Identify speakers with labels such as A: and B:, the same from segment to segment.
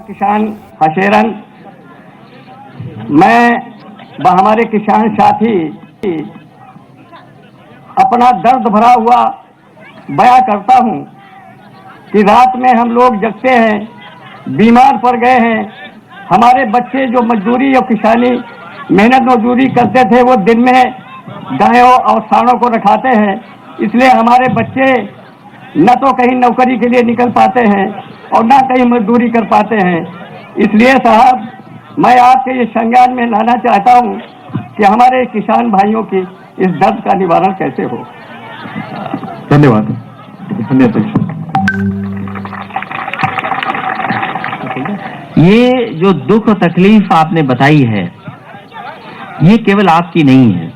A: किसान हशेरन, मैं व हमारे किसान साथी अपना दर्द भरा हुआ बयां करता हूं कि रात में हम लोग जगते हैं, बीमार पड़ गए हैं। हमारे बच्चे जो मजदूरी और किसानी मेहनत मजदूरी करते थे वो दिन में गायों और सांडों को रखाते हैं, इसलिए हमारे बच्चे न तो कहीं नौकरी के लिए निकल पाते हैं और न कहीं मजदूरी कर पाते हैं। इसलिए साहब, मैं आपके ये संज्ञान में लाना चाहता हूं कि हमारे किसान भाइयों की इस दर्द का निवारण कैसे हो।
B: धन्यवाद।
C: ये जो दुख और तकलीफ आपने बताई है, ये केवल आपकी नहीं है।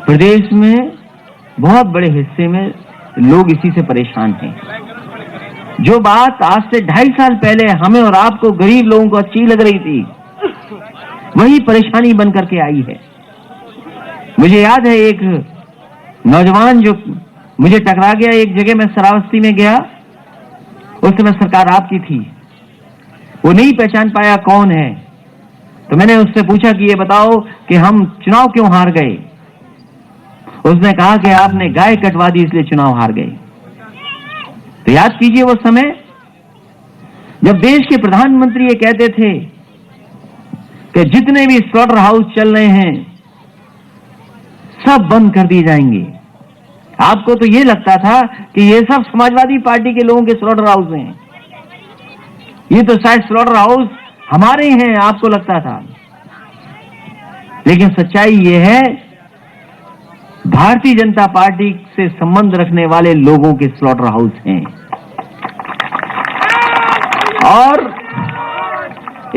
C: प्रदेश में बहुत बड़े हिस्से में लोग इसी से परेशान हैं। जो बात आज से 2.5 साल पहले हमें और आपको गरीब लोगों को अच्छी लग रही थी, वही परेशानी बन करके आई है। मुझे याद है एक नौजवान जो मुझे टकरा गया एक जगह, मैं श्रावस्ती में गया, उस समय सरकार आपकी थी, वो नहीं पहचान पाया कौन है। तो मैंने उससे पूछा कि ये बताओ कि हम चुनाव क्यों हार गए। उसने कहा कि आपने गाय कटवा दी इसलिए चुनाव हार गए। तो याद कीजिए वो समय जब देश के प्रधानमंत्री ये कहते थे कि जितने भी स्लॉटर हाउस चल रहे हैं सब बंद कर दिए जाएंगे। आपको तो ये लगता था कि ये सब समाजवादी पार्टी के लोगों के स्लॉटर हाउस हैं, ये तो शायद स्लॉटर हाउस हमारे हैं, आपको लगता था। लेकिन सच्चाई ये है, भारतीय जनता पार्टी से संबंध रखने वाले लोगों के स्लॉटर हाउस हैं। और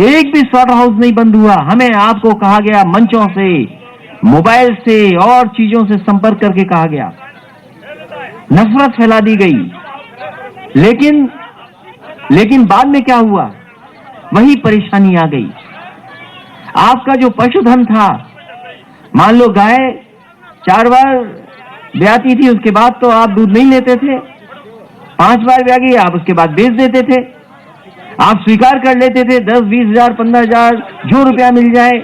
C: एक भी स्लॉटर हाउस नहीं बंद हुआ। हमें आपको कहा गया, मंचों से, मोबाइल से और चीजों से संपर्क करके कहा गया, नफरत फैला दी गई। लेकिन बाद में क्या हुआ, वही परेशानी आ गई। आपका जो पशुधन था, मान लो गाय 4 बार ब्याती थी, उसके बाद तो आप दूध नहीं लेते थे। 5 बार ब्या गई, आप उसके बाद बेच देते थे। आप स्वीकार कर लेते थे 10, 20 हजार, 15 हजार जो रुपया मिल जाए।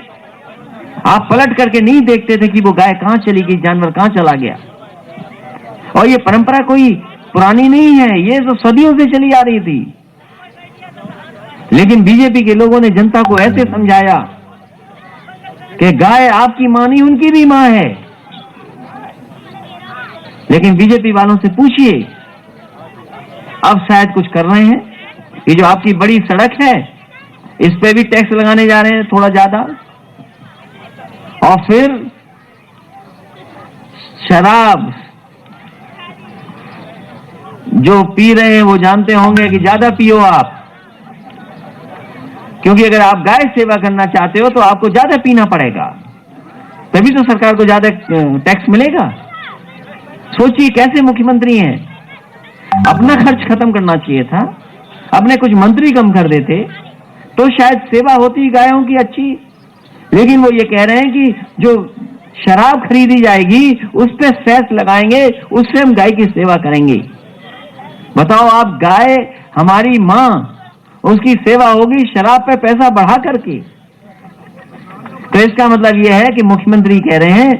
C: आप पलट करके नहीं देखते थे कि वो गाय कहां चली गई, जानवर कहां चला गया। और ये परंपरा कोई पुरानी नहीं है, ये तो सदियों से चली आ रही थी। लेकिन बीजेपी के लोगों ने जनता को ऐसे समझाया कि गाय आपकी मां नहीं, उनकी भी मां है। लेकिन बीजेपी वालों से पूछिए, अब शायद कुछ कर रहे हैं। ये जो आपकी बड़ी सड़क है, इस पे भी टैक्स लगाने जा रहे हैं थोड़ा ज्यादा। और फिर शराब जो पी रहे हैं वो जानते होंगे कि ज्यादा पियो आप, क्योंकि अगर आप गाय सेवा करना चाहते हो तो आपको ज्यादा पीना पड़ेगा, तभी तो सरकार को ज्यादा टैक्स मिलेगा। सोचिए कैसे मुख्यमंत्री हैं। अपना खर्च खत्म करना चाहिए था, अपने कुछ मंत्री कम कर देते तो शायद सेवा होती गायों की अच्छी। लेकिन वो ये कह रहे हैं कि जो शराब खरीदी जाएगी उस पे सेस लगाएंगे, उससे हम गाय की सेवा करेंगे। बताओ आप, गाय हमारी मां, उसकी सेवा होगी शराब पे पैसा बढ़ा करके। तो इसका मतलब यह है कि मुख्यमंत्री कह रहे हैं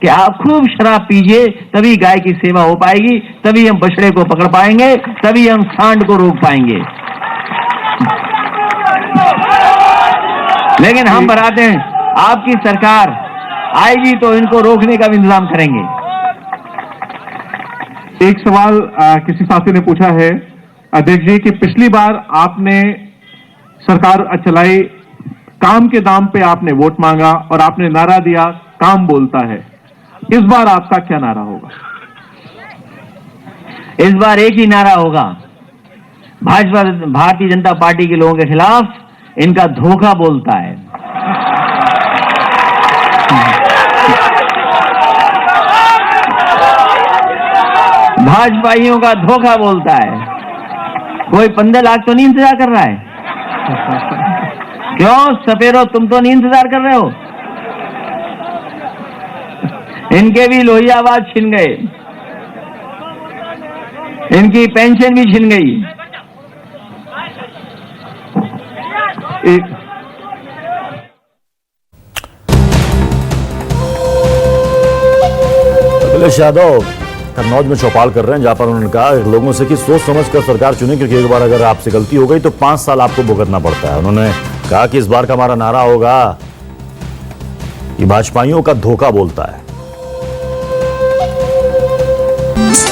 C: कि आप खूब शराब पीजिए, तभी गाय की सेवा हो पाएगी, तभी हम बछड़े को पकड़ पाएंगे, तभी हम सांड को रोक पाएंगे। लेकिन हम बताते हैं, आपकी सरकार आएगी तो इनको रोकने का भी इंतजाम करेंगे।
B: एक सवाल किसी साथी ने पूछा है अध्यक्ष जी कि पिछली बार आपने सरकार चलाई, काम के दाम पे आपने वोट मांगा और आपने नारा दिया काम बोलता है। इस बार आपका क्या नारा होगा?
C: इस बार एक ही नारा होगा, भाजपा भारतीय जनता पार्टी के लोगों के खिलाफ इनका धोखा बोलता है। भाजपाइयों का धोखा बोलता है। कोई 15 लाख तो नहीं इंतजार कर रहा है? क्यों सपेरो, तुम तो नहीं इंतजार कर रहे हो? इनके भी लोहियाबाद छिन गए, इनकी पेंशन भी छिन गई।
B: एक
D: अखिलेश यादव कन्नौज में चौपाल कर रहे हैं, जहां पर उन्होंने कहा लोगों से कि सोच समझ कर सरकार चुने, क्योंकि एक बार अगर आपसे गलती हो गई तो 5 साल आपको भुगतना पड़ता है। उन्होंने कहा कि इस बार का हमारा नारा होगा कि भाजपाइयों का धोखा बोलता है।